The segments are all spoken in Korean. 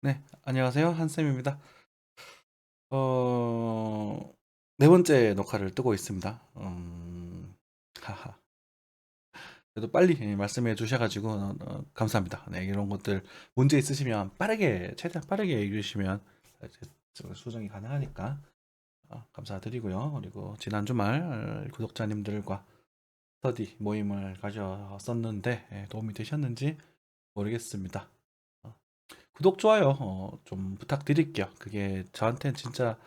네, 안녕하세요. 한쌤입니다. 어, 네 번째 녹화를 뜨고 있습니다. 하하. 그래도 빨리 말씀해 주셔가지고, 감사합니다. 네, 이런 것들 문제 있으시면 최대한 빠르게 얘기해 주시면 이제 수정이 가능하니까 감사드리고요. 그리고 지난 주말 구독자님들과 스터디 모임을 가졌었는데 도움이 되셨는지 모르겠습니다. 어, 구독, 좋아요 좀 부탁드릴게요. 그게 저한테는 진짜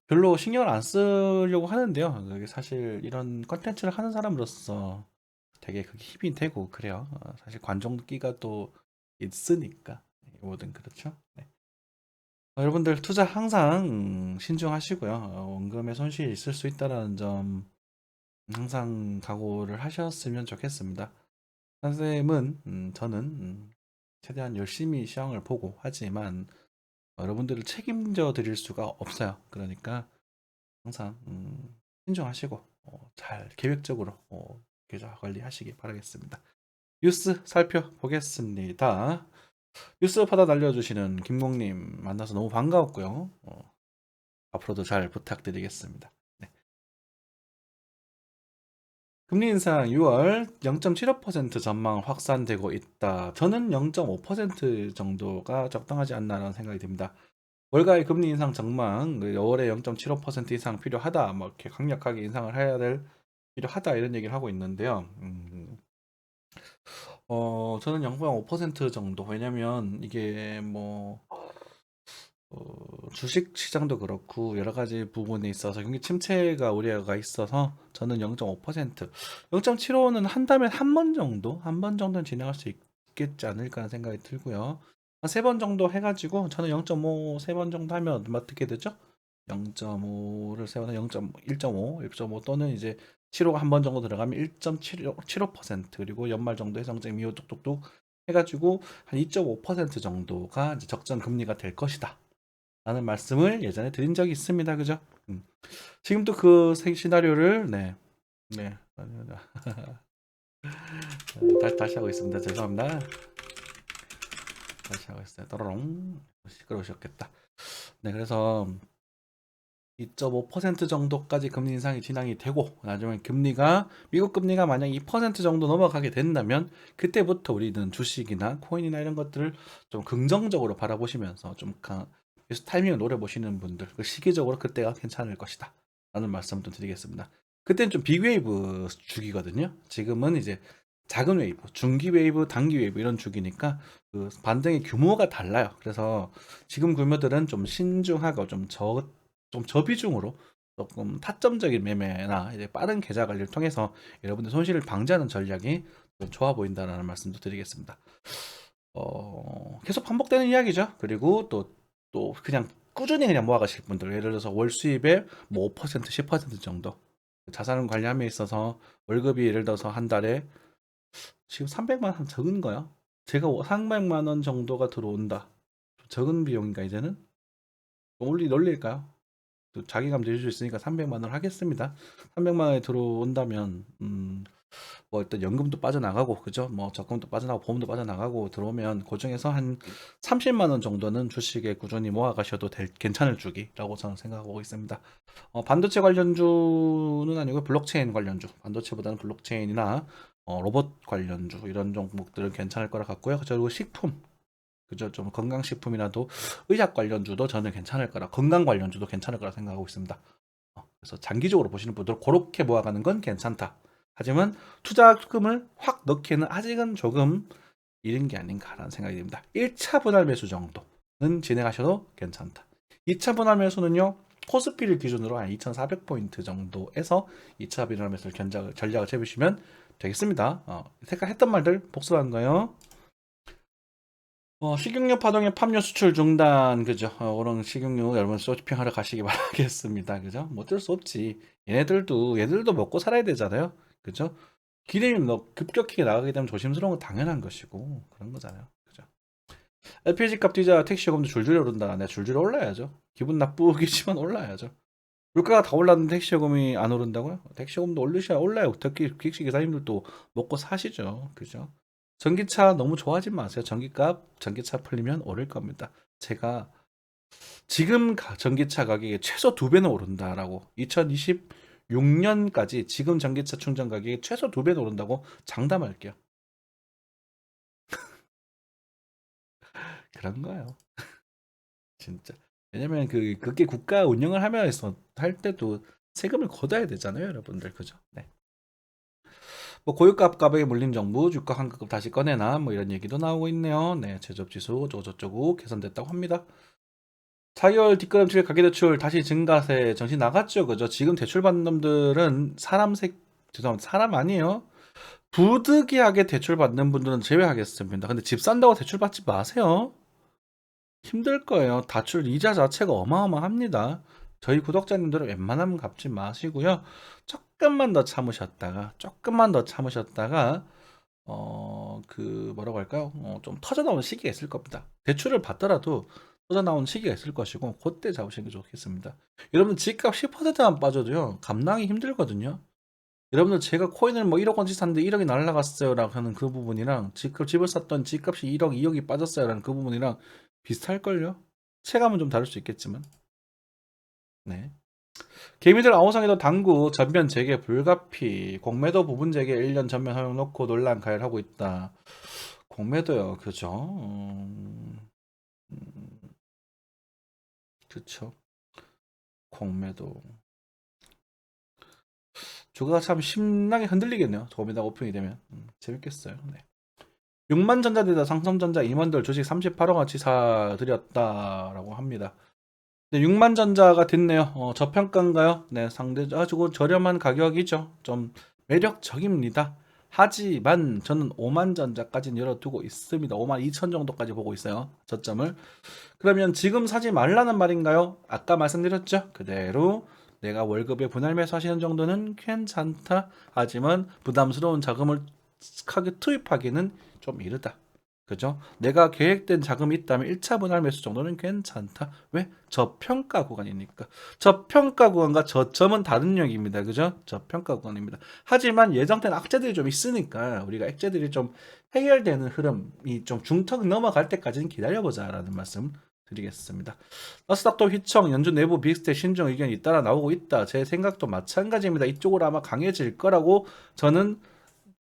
별로 신경을 안 쓰려고 하는데요. 그게 사실 이런 컨텐츠를 하는 사람으로서 되게 그게 힘이 되고 그래요. 사실 관종기가 또 있으니까 뭐든 그렇죠. 네. 여러분들 투자 항상 신중하시고요. 원금의 손실이 있을 수 있다는 점 항상 각오를 하셨으면 좋겠습니다. 선생님은 저는 최대한 열심히 시황을 보고 하지만 여러분들을 책임져 드릴 수가 없어요. 그러니까 항상 신중하시고 잘 계획적으로 계좌 관리하시기 바라겠습니다. 뉴스 살펴보겠습니다. 뉴스 받아 날려주시는 김공님 만나서 너무 반가웠고요. 앞으로도 잘 부탁드리겠습니다. 네. 금리 인상 6월 0.75% 전망 확산되고 있다. 저는 0.5% 정도가 적당하지 않나라는 생각이 듭니다. 월가의 금리 인상 전망, 5월에 0.75% 이상 필요하다, 뭐 이렇게 강력하게 인상을 해야 될 필요하다 이런 얘기를 하고 있는데요. 저는 0.5% 정도. 왜냐면 이게 뭐 주식 시장도 그렇고 여러 가지 부분에 있어서 경기 침체가 우려가 있어서 저는 0.5%, 0.75는 한다면 한 번 정도는 진행할 수 있겠지 않을까 하는 생각이 들고요. 한 세 번 정도 해가지고 저는 0.5 세 번 정도 하면 어떻게 되죠? 0.5를 세워서 0.1.5, 1.5 또는 이제 7호가 한 번 정도 들어가면 1.75% 그리고 연말 정도 해상적 미호 뚝뚝뚝 해가지고 한 2.5% 정도가 이제 적정 금리가 될 것이다. 라는 말씀을 예전에 드린 적이 있습니다. 그죠? 지금도 그 시나리오를 네. 다시 하고 있습니다. 죄송합니다. 다시 하고 있어요. 또로롱. 시끄러우셨겠다. 네, 그래서 2.5% 정도까지 금리 인상이 진행이 되고 나중에 미국 금리가 만약 2% 정도 넘어가게 된다면 그때부터 우리는 주식이나 코인이나 이런 것들을 좀 긍정적으로 바라보시면서 좀 계속 타이밍을 노려보시는 분들 그 시기적으로 그때가 괜찮을 것이다 라는 말씀도 드리겠습니다. 그때는 좀 빅웨이브 주기거든요. 지금은 이제 작은 웨이브, 중기 웨이브, 단기 웨이브 이런 주기니까 그 반등의 규모가 달라요. 그래서 지금 규모들은 좀 신중하고 좀 저비중으로 조금 타점적인 매매나 이제 빠른 계좌 관리를 통해서 여러분들 손실을 방지하는 전략이 좀 좋아 보인다는 말씀도 드리겠습니다. 계속 반복되는 이야기죠. 그리고 또 그냥 꾸준히 그냥 모아가실 분들, 예를 들어서 월 수입의 뭐 5%, 10% 정도 자산 관리함에 있어서 월급이 예를 들어서 한 달에 지금 300만 원 적은 거야. 제가 300만 원 정도가 들어온다. 적은 비용인가 이제는? 놀릴까요? 또 자기감 드실 수 있으니까 300만 원 하겠습니다. 300만 원에 들어온다면 뭐 일단 연금도 빠져나가고 그죠? 뭐 적금도 빠져나가고 보험도 빠져나가고 들어오면 그중에서 한 30만 원 정도는 주식에 꾸준히 모아가셔도 괜찮을 주기라고 저는 생각하고 있습니다. 반도체 관련주는 아니고 블록체인 관련주, 반도체보다는 블록체인이나 로봇 관련주 이런 종목들은 괜찮을 거라 같고요. 그리고 식품, 그죠? 좀 건강식품이라도 의학 관련주도 저는 괜찮을 거라, 건강 관련주도 괜찮을 거라 생각하고 있습니다. 그래서 장기적으로 보시는 분들 그렇게 모아가는 건 괜찮다. 하지만 투자금을 확 넣기에는 아직은 조금 이른 게 아닌가라는 생각이 듭니다. 1차 분할 매수 정도는 진행하셔도 괜찮다. 2차 분할 매수는요, 코스피를 기준으로 한 2,400포인트 정도에서 2차 분할 매수를 전략을 잡으시면 되겠습니다. 색깔 했던 말들 복습한 거예요. 식용유 파동의 팜유 수출 중단, 그죠? 그런 식용유 여러분 쇼핑하러 가시기 바라겠습니다. 그죠? 뭐 어쩔 수 없지. 얘들도 먹고 살아야 되잖아요. 그죠? 기름이 급격하게 나가게 되면 조심스러운 건 당연한 것이고, 그런 거잖아요. 그죠? LPG 값 뛰자 택시 요금도 줄줄이 오른다. 네, 줄줄이 올라야죠. 기분 나쁘겠지만 올라야죠. 물가가 다 올랐는데 택시 요금이 안 오른다고요? 택시 요금도 올라요. 특히 택시 기사님들도 먹고 사시죠. 그죠? 전기차 너무 좋아하지 마세요. 전기차 풀리면 오를 겁니다. 제가 지금 전기차 가격이 최소 2배는 오른다라고 2026년까지 지금 전기차 충전 가격이 최소 2배는 오른다고 장담할게요. 그런 거예요. 진짜. 왜냐면 그게 국가 운영을 하면서 할 때도 세금을 걷어야 되잖아요, 여러분들. 그죠? 네. 뭐 고유가 가격에 몰린 정부 주가 환급금 다시 꺼내나 뭐 이런 얘기도 나오고 있네요. 네, 제조업 지수 저쩌고 개선됐다고 합니다. 4개월 뒷걸음질 가계대출 다시 증가세 정신 나갔죠, 그죠? 지금 대출 받는 놈들은 죄송합니다, 사람 아니에요. 부득이하게 대출 받는 분들은 제외하겠습니다. 근데 집 산다고 대출 받지 마세요. 힘들 거예요. 대출 이자 자체가 어마어마합니다. 저희 구독자님들은 웬만하면 갚지 마시고요. 조금만 더 참으셨다가, 뭐라고 할까요? 좀 터져 나오는 시기가 있을 겁니다. 대출을 받더라도 터져 나오는 시기가 있을 것이고, 그때 잡으시는 게 좋겠습니다. 여러분, 집값 10%만 빠져도요, 감당이 힘들거든요. 여러분들, 제가 코인을 뭐 1억 원치 샀는데 1억이 날라갔어요 라고 하는 그 부분이랑, 집을 샀던 집값이 1억, 2억이 빠졌어요 라는 그 부분이랑 비슷할걸요? 체감은 좀 다를 수 있겠지만. 네. 개미들 아우성에도 당구 전면 재개 불가피, 공매도 부분 재개 1년 전면 허용 놓고 논란 가열하고 있다. 공매도요, 그죠? 그쵸. 공매도. 주가가 참 신나게 흔들리겠네요. 공매도 오픈이 되면. 재밌겠어요. 네. 6만 전자대다 상성전자 임원들 주식 38억 원치 사들였다라고 합니다. 네, 6만 전자가 됐네요. 저평가인가요? 네, 상대적으로 저렴한 가격이죠. 좀 매력적입니다. 하지만 저는 5만 전자까지는 열어두고 있습니다. 5만 2천 정도까지 보고 있어요. 저점을. 그러면 지금 사지 말라는 말인가요? 아까 말씀드렸죠. 그대로 내가 월급에 분할 매수하시는 정도는 괜찮다. 하지만 부담스러운 자금을 크게 투입하기는 좀 이르다. 그죠? 내가 계획된 자금이 있다면 1차 분할 매수 정도는 괜찮다. 왜? 저평가 구간이니까. 저평가 구간과 저점은 다른 영역입니다. 그죠? 저평가 구간입니다. 하지만 예정된 악재들이 좀 있으니까 우리가 악재들이 좀 해결되는 흐름이 좀 중턱 넘어갈 때까지는 기다려보자라는 말씀 드리겠습니다. 나스닥도 휘청, 연준 내부 비슷해 신종 의견이 잇따라 나오고 있다. 제 생각도 마찬가지입니다. 이쪽으로 아마 강해질 거라고 저는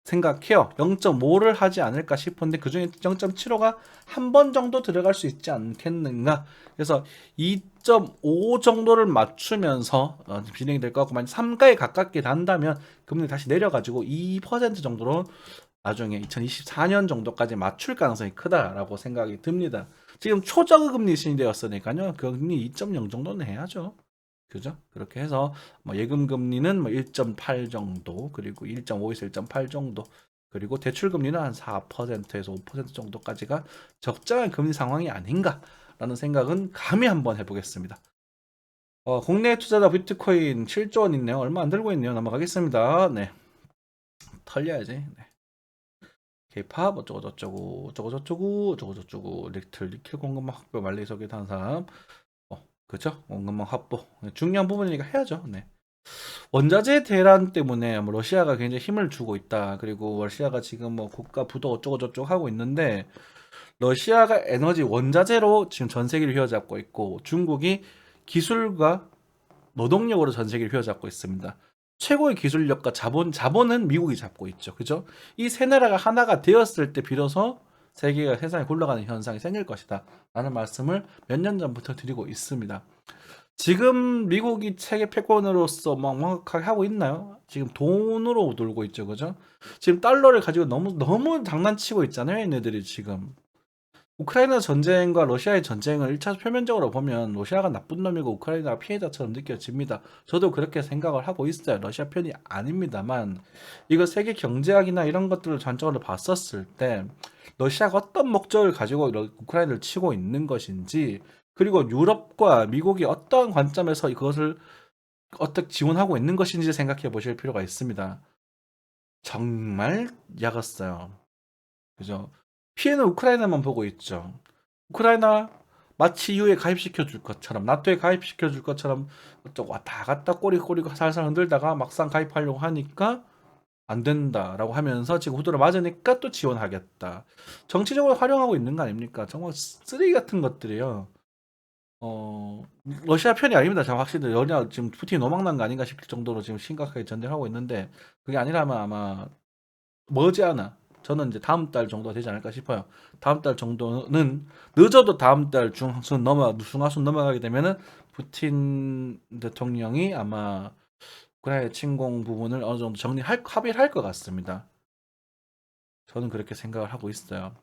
생각해요. 0.5를 하지 않을까 싶은데 그중에 0.75가 한 번 정도 들어갈 수 있지 않겠는가. 그래서 2.5 정도를 맞추면서 진행이 될 것 같고, 만약 3가에 가깝게 단다면 금리 다시 내려가지고 2% 정도로 나중에 2024년 정도까지 맞출 가능성이 크다라고 생각이 듭니다. 지금 초저금리 시대였으니까요. 금리 2.0 정도는 해야죠. 그죠? 그렇게 해서 뭐 예금 금리는 뭐 1.8 정도, 그리고 1.5에서 1.8 정도, 그리고 대출 금리는 한 4%에서 5% 정도까지가 적정한 금리 상황이 아닌가라는 생각은 감히 한번 해보겠습니다. 국내 투자자 비트코인 7조 원 있네요. 얼마 안 들고 있네요. 넘어가겠습니다. 네. 털려야지. 네. K-팝 어쩌고 저쩌고 리틀 공급망 확보 말리 소개 탄삼. 그죠? 공급망 확보 중요한 부분이니까 해야죠. 네. 원자재 대란 때문에 뭐 러시아가 굉장히 힘을 주고 있다. 그리고 러시아가 지금 뭐 국가 부도 어쩌고 저쩌고 하고 있는데, 러시아가 에너지 원자재로 지금 전 세계를 휘어잡고 있고, 중국이 기술과 노동력으로 전 세계를 휘어잡고 있습니다. 최고의 기술력과 자본은 미국이 잡고 있죠. 그죠? 이 세 나라가 하나가 되었을 때 비로소 세계가 세상에 굴러가는 현상이 생길 것이다. 라는 말씀을 몇 년 전부터 드리고 있습니다. 지금 미국이 세계 패권으로서 막 명확하게 하고 있나요? 지금 돈으로 놀고 있죠, 그죠? 지금 달러를 가지고 너무 장난치고 있잖아요, 얘네들이 지금. 우크라이나 전쟁과 러시아의 전쟁을 1차 표면적으로 보면 러시아가 나쁜 놈이고 우크라이나가 피해자처럼 느껴집니다. 저도 그렇게 생각을 하고 있어요. 러시아 편이 아닙니다만, 이거 세계 경제학이나 이런 것들을 전적으로 봤었을 때 러시아가 어떤 목적을 가지고 우크라이나를 치고 있는 것인지, 그리고 유럽과 미국이 어떤 관점에서 그것을 어떻게 지원하고 있는 것인지 생각해 보실 필요가 있습니다. 정말 약었어요. 그죠? 피해는 우크라이나만 보고 있죠. 우크라이나 마치 EU에 가입시켜 줄 것처럼, 나토에 가입시켜 줄 것처럼 왔다 갔다 꼬리꼬리 살살 흔들다가 막상 가입하려고 하니까 안 된다라고 하면서 지금 후드를 맞으니까 또 지원하겠다. 정치적으로 활용하고 있는 거 아닙니까? 정말 쓰레기 같은 것들이요. 어, 러시아 편이 아닙니다. 제가 확실히 러시아 지금 푸틴이 노망난 거 아닌가 싶을 정도로 지금 심각하게 전쟁하고 있는데 그게 아니라면 아마 머지않아 저는 이제 다음 달 정도 되지 않을까 싶어요. 다음 달 정도는 늦어도 다음 달 중하순 넘어가게 되면은 푸틴 대통령이 아마 우크라이나 침공 부분을 어느 정도 합의를 할 것 같습니다. 저는 그렇게 생각을 하고 있어요.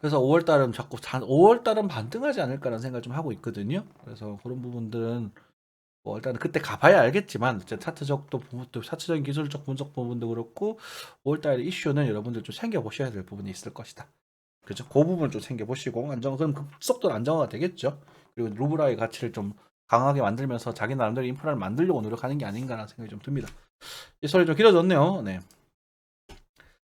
그래서 5월 달은 5월 달은 반등하지 않을까라는 생각을 좀 하고 있거든요. 그래서 그런 부분들은 뭐 일단은 그때 가봐야 알겠지만 차트적도 부분도 차트적인 기술적 분석 부분도 그렇고 5월달 이슈는 여러분들 좀 챙겨 보셔야 될 부분이 있을 것이다. 그죠? 그 부분 좀 챙겨 보시고 그럼 급속도로 안정화가 되겠죠. 그리고 루브라의 가치를 좀 강하게 만들면서 자기 나름대로 인프라를 만들려고 노력하는 게 아닌가라는 생각이 좀 듭니다. 이 소리 좀 길어졌네요. 네.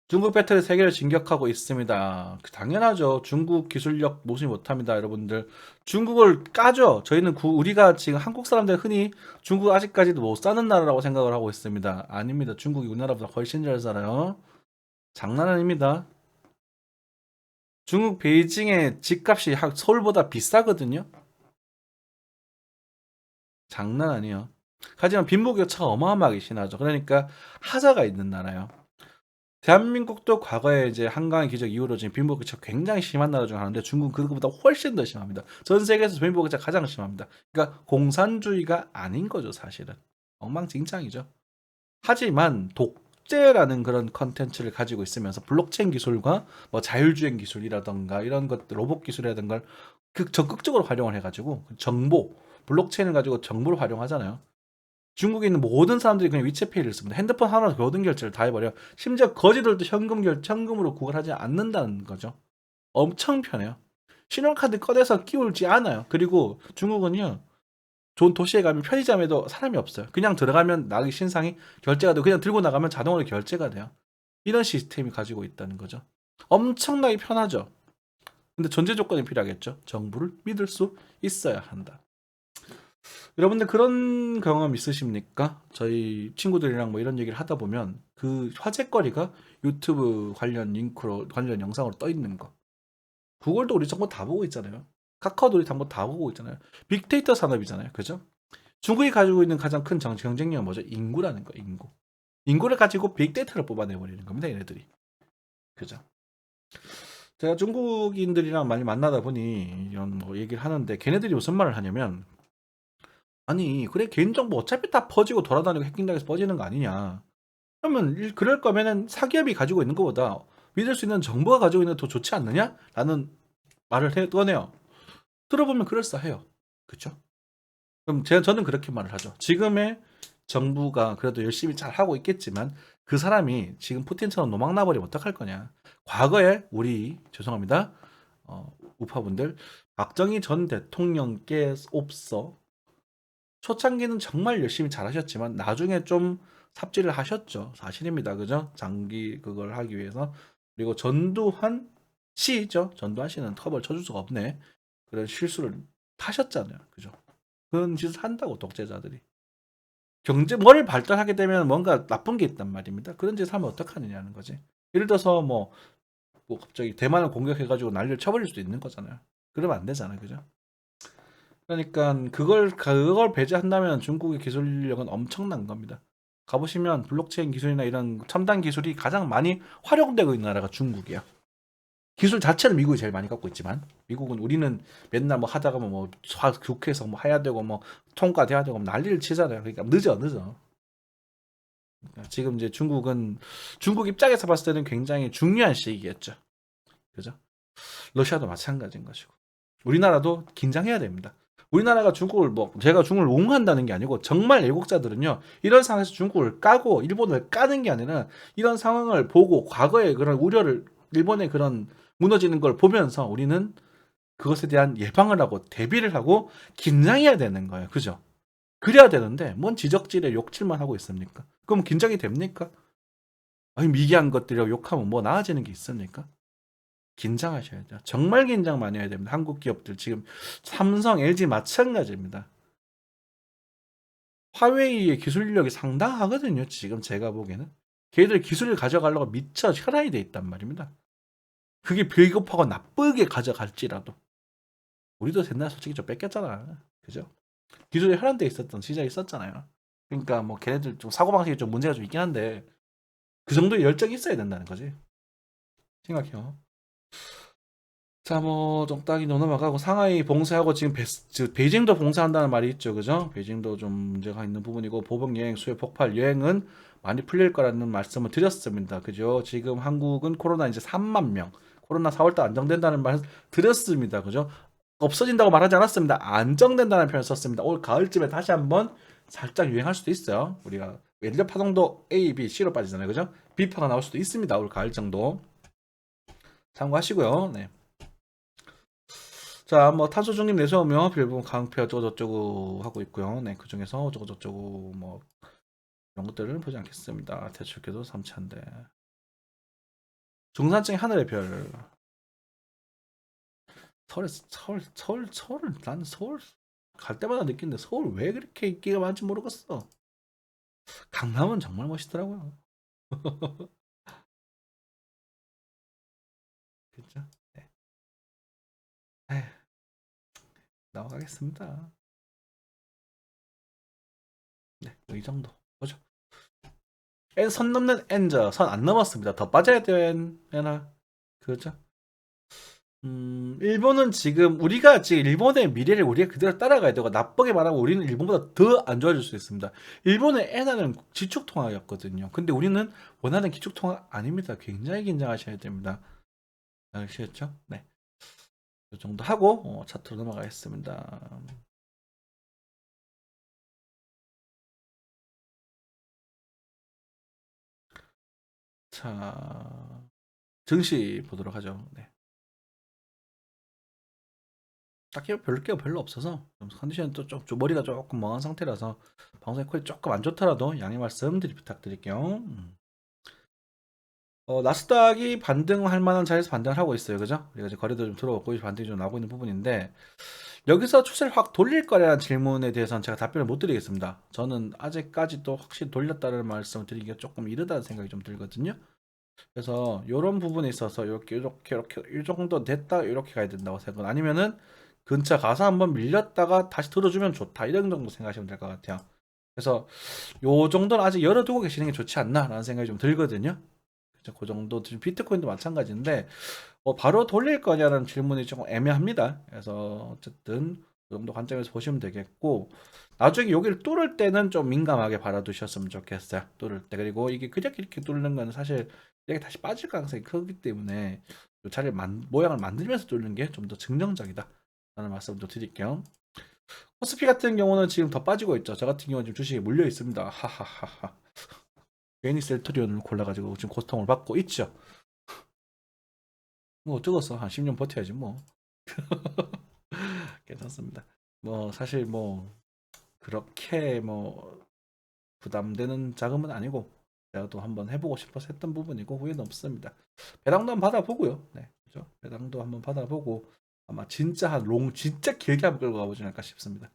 중국 배터리 세계를 진격하고 있습니다. 당연하죠. 중국 기술력 무시 못합니다, 여러분들. 중국을 까죠. 저희는 우리가 지금 한국 사람들 흔히 중국 아직까지도 못 사는 나라라고 생각을 하고 있습니다. 아닙니다. 중국이 우리나라보다 훨씬 잘 살아요. 장난 아닙니다. 중국 베이징의 집값이 서울보다 비싸거든요. 장난 아니에요. 하지만 빈부격차가 어마어마하게 심하죠. 그러니까 하자가 있는 나라예요. 대한민국도 과거에 이제 한강의 기적 이후로 지금 빈부격차가 굉장히 심한 나라 중 하나인데 중국은 그것보다 훨씬 더 심합니다. 전 세계에서 빈부격차가 가장 심합니다. 그러니까 공산주의가 아닌 거죠, 사실은. 엉망진창이죠. 하지만 독재라는 그런 컨텐츠를 가지고 있으면서 블록체인 기술과 뭐 자율주행 기술이라던가 이런 것들, 로봇 기술이라던가 적극적으로 활용을 해가지고 정보, 블록체인을 가지고 정보를 활용하잖아요. 중국에 있는 모든 사람들이 그냥 위챗페이를 씁니다. 핸드폰 하나로 모든 결제를 다 해버려. 심지어 거지들도 현금으로 구걸하지 않는다는 거죠. 엄청 편해요. 신용카드 꺼내서 끼울지 않아요. 그리고 중국은요, 좋은 도시에 가면 편의점에도 사람이 없어요. 그냥 들어가면 나기 신상이 결제가 되고 그냥 들고 나가면 자동으로 결제가 돼요. 이런 시스템이 가지고 있다는 거죠. 엄청나게 편하죠. 근데 전제 조건이 필요하겠죠. 정부를 믿을 수 있어야 한다. 여러분들 그런 경험 있으십니까? 저희 친구들이랑 뭐 이런 얘기를 하다 보면 그 화제거리가 유튜브 관련 링크로 관련 영상으로 떠 있는 거. 구글도 우리 정보 다 보고 있잖아요. 카카오도 우리 정보 다 보고 있잖아요. 빅데이터 산업이잖아요. 그죠? 중국이 가지고 있는 가장 큰 경쟁력은 뭐죠? 인구라는 거, 인구. 인구를 가지고 빅데이터를 뽑아내버리는 겁니다, 얘네들이. 그죠? 제가 중국인들이랑 많이 만나다 보니 이런 뭐 얘기를 하는데 걔네들이 무슨 말을 하냐면 아니 그래 개인정보 어차피 다 퍼지고 돌아다니고 해킹당해서 퍼지는 거 아니냐. 그러면 그럴 거면은 사기업이 가지고 있는 것보다 믿을 수 있는 정부가 가지고 있는 게 더 좋지 않느냐? 라는 말을 꺼내요. 들어보면 그럴싸해요. 그쵸? 그럼 저는 그렇게 말을 하죠. 지금의 정부가 그래도 열심히 잘 하고 있겠지만 그 사람이 지금 푸틴처럼 노망 나버리면 어떡할 거냐. 과거에 우리 죄송합니다. 우파분들 박정희 전 대통령께 옵서 초창기는 정말 열심히 잘하셨지만 나중에 좀 삽질을 하셨죠. 사실입니다. 그죠? 장기 그걸 하기 위해서. 그리고 전두환 씨죠. 전두환 씨는 컵을 쳐줄 수가 없네. 그런 실수를 하셨잖아요. 그죠? 그런 짓을 한다고 독재자들이. 뭐를 발달하게 되면 뭔가 나쁜 게 있단 말입니다. 그런 짓을 하면 어떡하느냐는 거지. 예를 들어서 뭐 갑자기 대만을 공격해가지고 난리를 쳐버릴 수도 있는 거잖아요. 그러면 안 되잖아요. 그죠? 그러니까 그걸 배제한다면 중국의 기술력은 엄청난 겁니다. 가보시면 블록체인 기술이나 이런 첨단 기술이 가장 많이 활용되고 있는 나라가 중국이야. 기술 자체는 미국이 제일 많이 갖고 있지만 미국은 우리는 맨날 뭐 하다가 뭐 국회에서 뭐 해야 되고 뭐 통과돼야 되고 난리를 치잖아요. 그러니까 늦어. 그러니까 지금 이제 중국 입장에서 봤을 때는 굉장히 중요한 시기였죠. 그죠? 러시아도 마찬가지인 것이고. 우리나라도 긴장해야 됩니다. 우리나라가 제가 중국을 옹호한다는 게 아니고 정말 애국자들은요 이런 상황에서 중국을 까고 일본을 까는 게 아니라 이런 상황을 보고 과거의 그런 우려를 일본의 그런 무너지는 걸 보면서 우리는 그것에 대한 예방을 하고 대비를 하고 긴장해야 되는 거예요. 그죠? 그래야 되는데 뭔 지적질에 욕질만 하고 있습니까? 그럼 긴장이 됩니까? 아니 미개한 것들이라고 욕하면 뭐 나아지는 게 있습니까? 긴장하셔야 돼요. 정말 긴장 많이 해야 됩니다. 한국 기업들 지금 삼성, LG 마찬가지입니다. 화웨이의 기술력이 상당하거든요. 지금 제가 보기에는 걔들 기술을 가져가려고 미처 혈안이 돼 있단 말입니다. 그게 비겁하고 나쁘게 가져갈지라도 우리도 옛날에 솔직히 좀 뺏겼잖아. 그죠? 기술이 혈안돼 있었던 시절이 있었잖아요. 그러니까 뭐 걔네들 좀 사고방식이 좀 문제가 좀 있긴 한데 그 정도의 열정이 있어야 된다는 거지. 생각해요. 자, 뭐 적당히 넘어가고 상하이 봉쇄하고 지금 베이징도 봉쇄한다는 말이 있죠, 그죠? 베이징도 좀 문제가 있는 부분이고 보복 여행 수요 폭발 여행은 많이 풀릴 거라는 말씀을 드렸습니다, 그죠? 지금 한국은 코로나 이제 3만 명, 코로나 4월달 안정된다는 말 드렸습니다, 그죠? 없어진다고 말하지 않았습니다. 안정된다는 표현을 썼습니다. 올 가을쯤에 다시 한번 살짝 유행할 수도 있어요. 우리가 외려 파동도 A, B, C로 빠지잖아요, 그죠? B파가 나올 수도 있습니다, 올 가을 정도 참고하시고요. 네. 자, 뭐 탄소 중립 내세우며 일본 강폐 어쩌고저쩌고 하고 있고요. 네, 그 중에서 어쩌고저쩌고 뭐 이런 것들을 보지 않겠습니다. 대출교도 3차인데 중산층의 하늘의 별. 서울을 난 서울 갈 때마다 느끼는데 서울 왜 그렇게 인기가 많은지 모르겠어. 강남은 정말 멋있더라고요. 그렇죠? 네. 에휴, 나가겠습니다. 네, 이 정도. 보죠. 선 넘는 엔저 선 안 넘었습니다. 더 빠져야 돼요, 엔나. 그렇죠? 일본은 지금 우리가 지금 일본의 미래를 우리가 그대로 따라가야 되고 나쁘게 말하면 우리는 일본보다 더 안 좋아질 수 있습니다. 일본의 엔화는 지축통화였거든요. 근데 우리는 원하는 기축통화 아닙니다. 굉장히 긴장하셔야 됩니다. 아시겠죠? 네. 이 정도 하고 차트로 넘어가겠습니다. 자, 증시 보도록 하죠. 네. 딱히 별게 별로 없어서 좀 컨디션이 좀 머리가 조금 멍한 상태라서 방송의 퀄이 조금 안 좋더라도 양해 말씀드리 부탁드릴게요. 나스닥이 반등할 만한 자리에서 반등을 하고 있어요. 그죠? 우리가 이제 거래도 좀 들어오고 반등이 좀 나오고 있는 부분인데 여기서 추세를 확 돌릴 거라는 질문에 대해서는 제가 답변을 못 드리겠습니다. 저는 아직까지도 확실히 돌렸다는 말씀을 드리기가 조금 이르다는 생각이 좀 들거든요. 그래서 이런 부분에 있어서 이렇게 이 정도 됐다 이렇게 가야 된다고 생각은 아니면은 근처 가서 한번 밀렸다가 다시 들어주면 좋다 이런 정도 생각하시면 될 것 같아요. 그래서 요 정도는 아직 열어두고 계시는 게 좋지 않나라는 생각이 좀 들거든요. 그죠? 그 정도 지금 비트코인도 마찬가지인데 바로 돌릴 거냐는 질문이 조금 애매합니다. 그래서 어쨌든 그 정도 관점에서 보시면 되겠고 나중에 여기를 뚫을 때는 좀 민감하게 바라두셨으면 좋겠어요. 뚫을 때 그리고 이게 그냥 이렇게 뚫는 건 사실 이게 다시 빠질 가능성이 크기 때문에 자리를 모양을 만들면서 뚫는 게 좀 더 긍정적이다. 라는 말씀 좀 드릴게요. 코스피 같은 경우는 지금 더 빠지고 있죠. 저 같은 경우는 지금 주식이 물려 있습니다. 하하하하. 괜히 셀트리온을 골라가지고 지금 고통을 받고 있죠. 뭐 어쩌겠어. 한 10년 버텨야지 뭐. 괜찮습니다. 뭐 사실 뭐 그렇게 뭐 부담되는 자금은 아니고 제가 또 한번 해보고 싶어서 했던 부분이고 후회는 없습니다. 배당도 한번 받아보고요. 네, 그죠? 배당도 한번 받아보고 아마 진짜 진짜 길게 한번 끌고 가보지 않을까 싶습니다.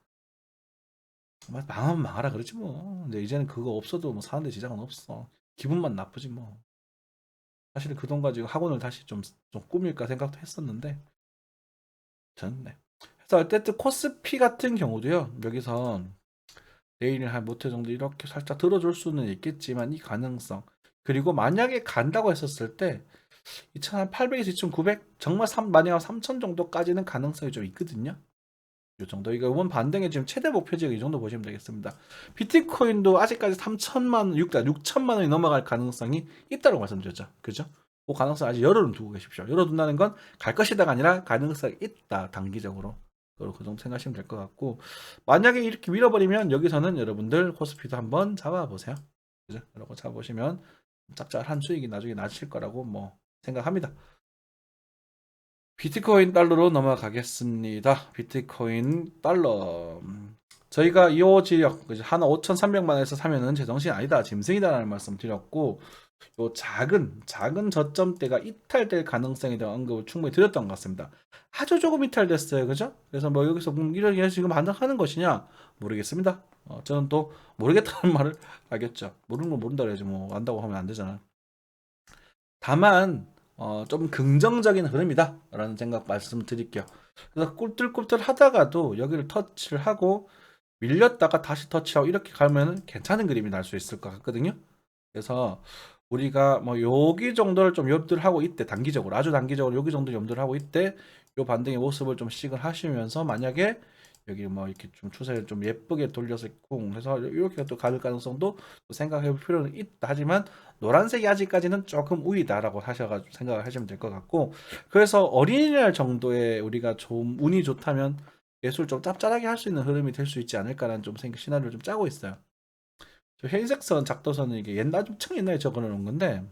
아마 망하면 망하라 그러지 뭐. 근데 이제는 그거 없어도 뭐 사는데 지장은 없어. 기분만 나쁘지 뭐. 사실 그 돈 가지고 학원을 다시 좀 꾸밀까 생각도 했었는데 전 네. 그래서 어쨌든 코스피 같은 경우도요. 여기서 내일 한 모태 정도 이렇게 살짝 들어줄 수는 있겠지만 이 가능성 그리고 만약에 간다고 했었을 때 2,800에서 2,900 정말 만약 3,000 정도까지는 가능성이 좀 있거든요. 이 정도 이번 반등의 지금 최대 목표 지역 이 정도 보시면 되겠습니다. 비트코인도 아직까지 3천만 6천만 원이 넘어갈 가능성이 있다고 말씀드렸죠. 그죠? 그 가능성 아직 열어는 두고 계십시오. 열어둔다는 건 갈 것이다가 아니라 가능성이 있다 단기적으로. 그 정도 생각하시면 될 것 같고 만약에 이렇게 밀어버리면 여기서는 여러분들 코스피도 한번 잡아보세요. 그죠? 이러고 잡아보시면 짭짤한 수익이 나중에 나실 거라고 뭐 생각합니다. 비트코인 달러로 넘어가겠습니다. 비트코인 달러. 저희가 이 지역 하나 5,300만 원에서 사면은 제정신이 아니다. 짐승이다라는 말씀 드렸고 요 작은 저점대가 이탈될 가능성에 대한 언급을 충분히 드렸던 것 같습니다. 아주 조금 이탈됐어요, 그죠? 그래서 뭐 여기서 이런 지금 반등하는 것이냐 모르겠습니다. 저는 또 모르겠다는 말을 알겠죠. 모르는 걸 모른다 그래야지 뭐 안다고 하면 안 되잖아요. 다만 좀 긍정적인 흐름이다라는 생각 말씀드릴게요. 그래서 꿀틀꿀틀 하다가도 여기를 터치를 하고 밀렸다가 다시 터치하고 이렇게 가면 괜찮은 그림이 날 수 있을 것 같거든요. 그래서 우리가 뭐 여기 정도를 좀 염두를 하고 있대, 단기적으로 아주 단기적으로 여기 정도 염두를 하고 있대. 요 반등의 모습을 좀 시글 하시면서 만약에 여기 뭐 이렇게 좀 추세를 좀 예쁘게 돌려서 쿵 해서 이렇게 또 가를 가능성도 생각해 볼 필요는 있다. 하지만 노란색이 아직까지는 조금 우위다라고 하셔가지고 생각을 하시면 될 것 같고, 그래서 어린이날 정도에 우리가 좀 운이 좋다면 예술 좀 짭짤하게 할 수 있는 흐름이 될 수 있지 않을까라는 좀 시나리오를 좀 짜고 있어요. 저 흰색선 작도선은 이게 옛날 엄청 옛날에 적어 놓은 건데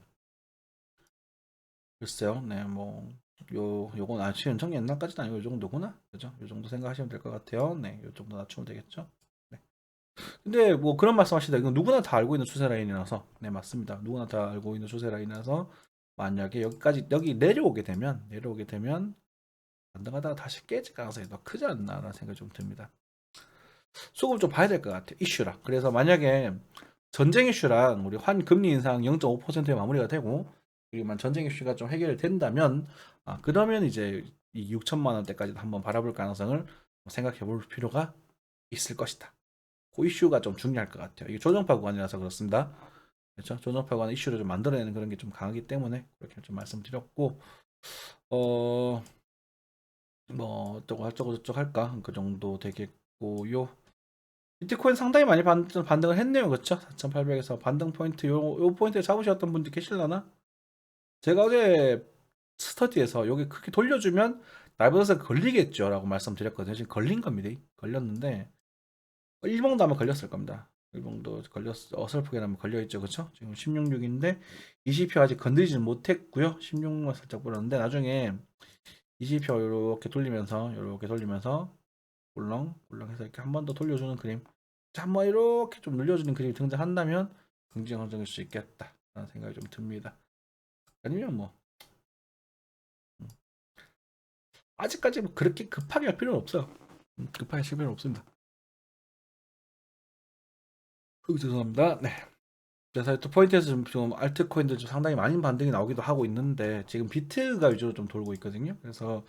글쎄요. 네, 뭐 요건 아치 엄청 옛날까지는 아니고 요 정도구나. 그죠? 요 정도 생각하시면 될 것 같아요. 네, 요 정도 낮추면 되겠죠. 네. 근데 뭐 그런 말씀하시다. 이건 누구나 다 알고 있는 추세 라인이라서 네, 맞습니다. 누구나 다 알고 있는 추세 라인이라서 만약에 여기 내려오게 되면 반등하다가 다시 깨질 가능성이 더 크지 않나라는 생각이 좀 듭니다. 수급 좀 봐야 될 것 같아요. 이슈라. 그래서 만약에 전쟁 이슈랑 우리 환 금리 인상 0.5%에 마무리가 되고 그리고 전쟁 이슈가 좀 해결이 된다면 그러면 이제 이 6천만 원대까지도 한번 바라볼 가능성을 생각해 볼 필요가 있을 것이다. 그 이슈가 좀 중요할 것 같아요. 이게 조정파 구간이라서 그렇습니다. 그렇죠? 조정파 구간 이슈를 좀 만들어내는 그런 게 좀 강하기 때문에 그렇게 좀 말씀드렸고 어 뭐 어쩌고 저쩌고 할까 그 정도 되겠고요. 비트코인 상당히 많이 반등을 했네요. 그렇죠? 4,800에서 반등 포인트 요 포인트에 잡으셨던 분들 계실라나? 제가 어제 스터디에서 여기 크게 돌려주면 나이버스 걸리겠죠 라고 말씀드렸거든요. 지금 걸린 겁니다. 걸렸는데 일봉도 아마 걸렸을 겁니다. 일봉도 어설프게나마 걸려있죠. 그쵸? 지금 16.6인데 20표 아직 건드리지는 못했고요. 16만 살짝 불었는데 나중에 20표 이렇게 돌리면서 울렁울렁해서 이렇게 한 번 더 돌려주는 그림, 한번 이렇게 좀 늘려주는 그림이 등장한다면 긍정적일 수 있겠다 라는 생각이 좀 듭니다. 아니면 뭐 아직까지 뭐 그렇게 급하게 할 필요는 없어요. 급하게 할 필요는 없습니다. 죄송합니다. 네. 그래서 또 포인트에서 좀 알트코인들 좀 상당히 많이 반등이 나오기도 하고 있는데 지금 비트가 위주로 좀 돌고 있거든요. 그래서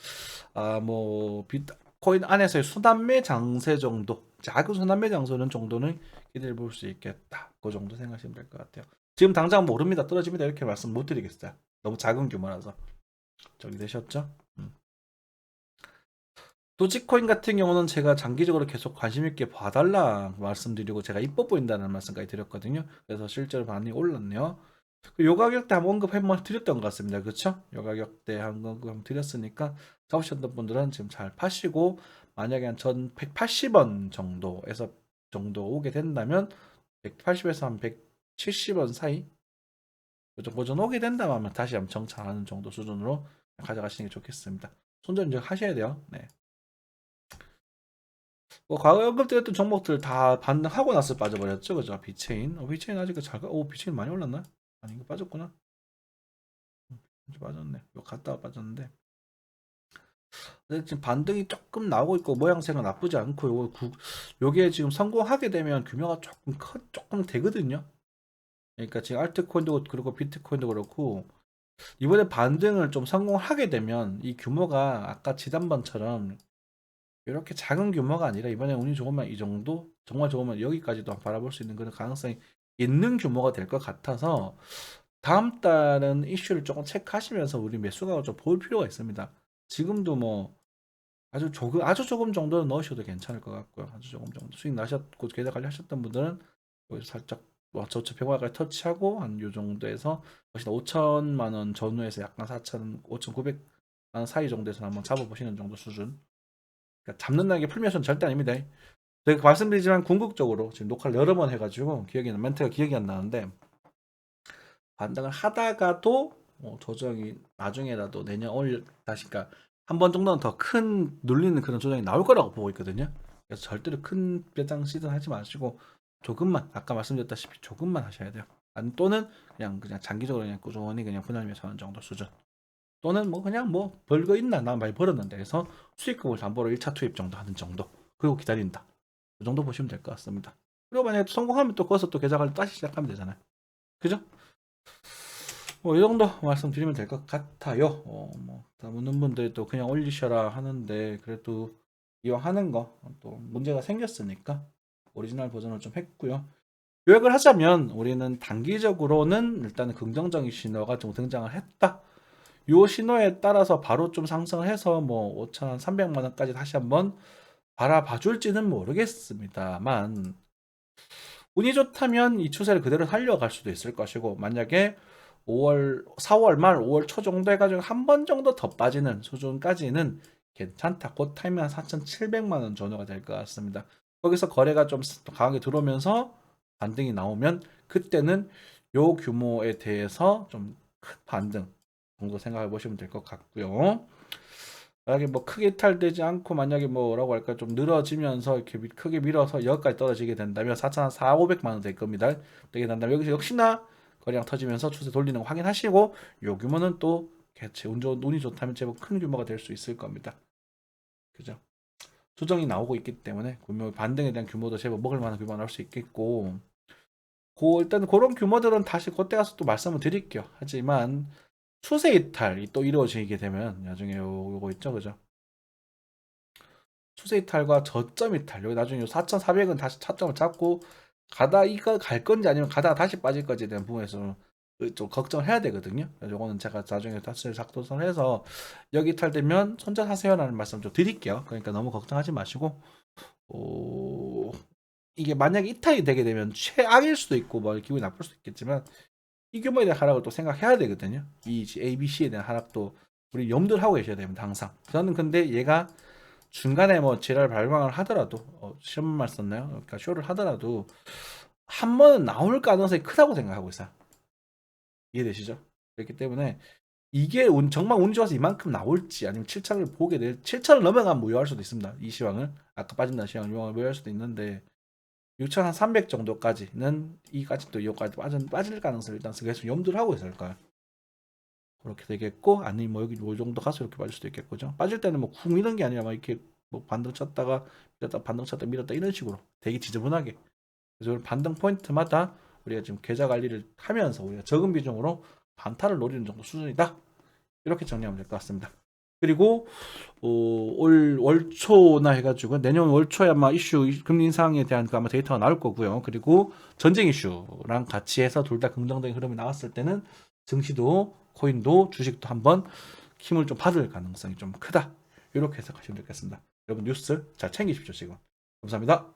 뭐 비트코인 안에서의 순환매 장세 정도, 작은 순환매 장세는 정도는 기대해 볼 수 있겠다. 그 정도 생각하시면 될 것 같아요. 지금 당장 모릅니다. 떨어집니다. 이렇게 말씀 못 드리겠어요. 너무 작은 규모라서. 정리되셨죠? 도지코인 같은 경우는 제가 장기적으로 계속 관심 있게 봐달라 말씀드리고 제가 이뻐 보인다는 말씀까지 드렸거든요. 그래서 실제로 반응이 올랐네요. 요 가격대 한번 언급 한번 드렸던 것 같습니다. 그렇죠? 요 가격대 한번 드렸으니까 사오셨던 분들은 지금 잘 파시고 만약에 한 전 180원 정도 오게 된다면 180에서 한 170원 사이 그 정도 오게 된다면 다시 한번 정착하는 정도 수준으로 가져가시는 게 좋겠습니다. 손절 이제 하셔야 돼요. 네. 뭐 과거에 언급드렸던 종목들 다 반등하고 나서 빠져버렸죠, 그죠? 비체인, 비체인 아직 비체인 많이 올랐나? 아니 이거 빠졌구나. 이제 빠졌네. 이거 갔다가 빠졌는데. 근데 지금 반등이 조금 나오고 있고 모양새가 나쁘지 않고 요게 지금 성공하게 되면 규모가 조금 되거든요. 그러니까 지금 알트코인도 그렇고 비트코인도 그렇고 이번에 반등을 좀 성공하게 되면 이 규모가 아까 지난번처럼 이렇게 작은 규모가 아니라 이번에 운이 좋으면 이 정도, 정말 좋으면 여기까지도 바라볼 수 있는 그런 가능성이 있는 규모가 될 것 같아서 다음 달은 이슈를 조금 체크하시면서 우리 매수가 좀 볼 필요가 있습니다. 지금도 뭐 아주 조금 정도는 넣으셔도 괜찮을 것 같고요. 아주 조금 정도 수익 나셨고 계좌 관리하셨던 분들은 여기서 살짝 저처 평가까지 터치하고 한 요 정도에서 훨씬 5천만 원 전후에서 약간 4천, 5,900만 원 사이 정도에서 한번 잡아보시는 정도 수준. 그러니까 잡는다는 게 풀면서는 절대 아닙니다. 제가 말씀드리지만 궁극적으로 지금 녹화를 여러 번 해가지고 멘트가 기억이 안 나는데 반등을 하다가도 조정이 나중에라도 내년 다시 그러니까 한 번 정도는 더 큰 눌리는 그런 조정이 나올 거라고 보고 있거든요. 그래서 절대로 큰 배당 시즌 하지 마시고 조금만 아까 말씀드렸다시피 조금만 하셔야 돼요. 또는 그냥 장기적으로 그냥 꾸준히 그냥 분할매수 하는 정도 수준. 또는 뭐 그냥 뭐 벌거 있나 나 많이 벌었는데 해서 수익금을 담보로 1차 투입 정도 하는 정도. 그리고 기다린다. 이 정도 보시면 될 것 같습니다. 그리고 만약에 성공하면 또 거기서 또 계좌 관리 다시 시작하면 되잖아요. 그죠? 뭐 이 정도 말씀드리면 될 것 같아요. 뭐 묻는 분들도 그냥 올리셔라 하는데 그래도 이왕 하는 거 또 문제가 생겼으니까 오리지널 버전을 좀 했고요. 요약을 하자면 우리는 단기적으로는 일단은 긍정적인 신호가 좀 등장을 했다. 요 신호에 따라서 바로 좀 상승을 해서 뭐 5,000원, 300만 원까지 다시 한번 바라봐 줄지는 모르겠습니다만 운이 좋다면 이 추세를 그대로 살려갈 수도 있을 것이고 만약에 4월 말 5월 초 정도 해가지고 한 번 정도 더 빠지는 수준까지는 괜찮다. 그 타이밍 한 4,700만 원 정도가 될 것 같습니다. 거기서 거래가 좀 강하게 들어오면서 반등이 나오면 그때는 요 규모에 대해서 좀 큰 반등 정도 생각해 보시면 될 것 같고요. 만약에 뭐 크게 이탈되지 않고 만약에 뭐라고 할까 좀 늘어지면서 이렇게 크게 밀어서 여기까지 떨어지게 된다면 4,400~500만 원 될 겁니다. 되게 된다면 여기서 역시나 거래량 터지면서 추세 돌리는 거 확인하시고 요 규모는 또 개체 운이 좋다면 제법 큰 규모가 될 수 있을 겁니다. 그죠? 조정이 나오고 있기 때문에 규모 반등에 대한 규모도 제법 먹을 만한 규모가 나올 수 있겠고 일단 그런 규모들은 다시 그때 가서 또 말씀을 드릴게요. 하지만 추세 이탈이 또 이루어지게 되면 나중에 요거 있죠, 그죠? 추세 이탈과 저점 이탈 여기 나중에 4,400은 다시 차점을 잡고 가다 이거 갈 건지 아니면 가다가 다시 빠질 건지에 대한 부분에서 좀 걱정을 해야 되거든요. 요거는 제가 나중에 다시 작도선을 해서 여기 이탈되면 손절하세요라는 말씀 좀 드릴게요. 그러니까 너무 걱정하지 마시고 이게 만약에 이탈이 되게 되면 최악일 수도 있고 뭐 기분이 나쁠 수도 있겠지만 이 규모에 대한 하락을 또 생각해야 되거든요. 이 ABC에 대한 하락도 우리 염두를 하고 계셔야 됩니다. 항상. 저는 근데 얘가 중간에 뭐 지랄 발광을 하더라도 시험만 썼나요? 그러니까 쇼를 하더라도 한 번은 나올 가능성이 크다고 생각하고 있어요. 이해되시죠? 그렇기 때문에 이게 정말 운 좋아서 이만큼 나올지 아니면 7차를 보게 될 7차를 넘어가면 무효할 수도 있습니다. 이 시황을 아까 빠진다는 시황을 무효할 수도 있는데 6,300 정도까지는 이까지 또 여기까지 빠질 가능성을 일단 계속 염두를 하고 있을 거예요. 그렇게 되겠고 아니면 뭐 여기 요 정도 가서 이렇게 빠질 수도 있겠고 죠 빠질 때는 뭐쿵 미는 게 아니라 막 이렇게 뭐 반등 쳤다가 밀었다 반등 쳤다 밀었다 이런 식으로 되게 지저분하게 그래서 반등 포인트마다 우리가 지금 계좌 관리를 하면서 우리가 적은 비중으로 반타를 노리는 정도 수준이다 이렇게 정리하면 될 것 같습니다. 그리고 올 월초나 해가지고 내년 월초에 아마 이슈 금리 인상에 대한 아마 데이터가 나올 거고요. 그리고 전쟁 이슈랑 같이 해서 둘 다 긍정적인 흐름이 나왔을 때는 증시도 코인도 주식도 한번 힘을 좀 받을 가능성이 좀 크다. 이렇게 해석하시면 되겠습니다. 여러분 뉴스 잘 챙기십시오 지금. 감사합니다.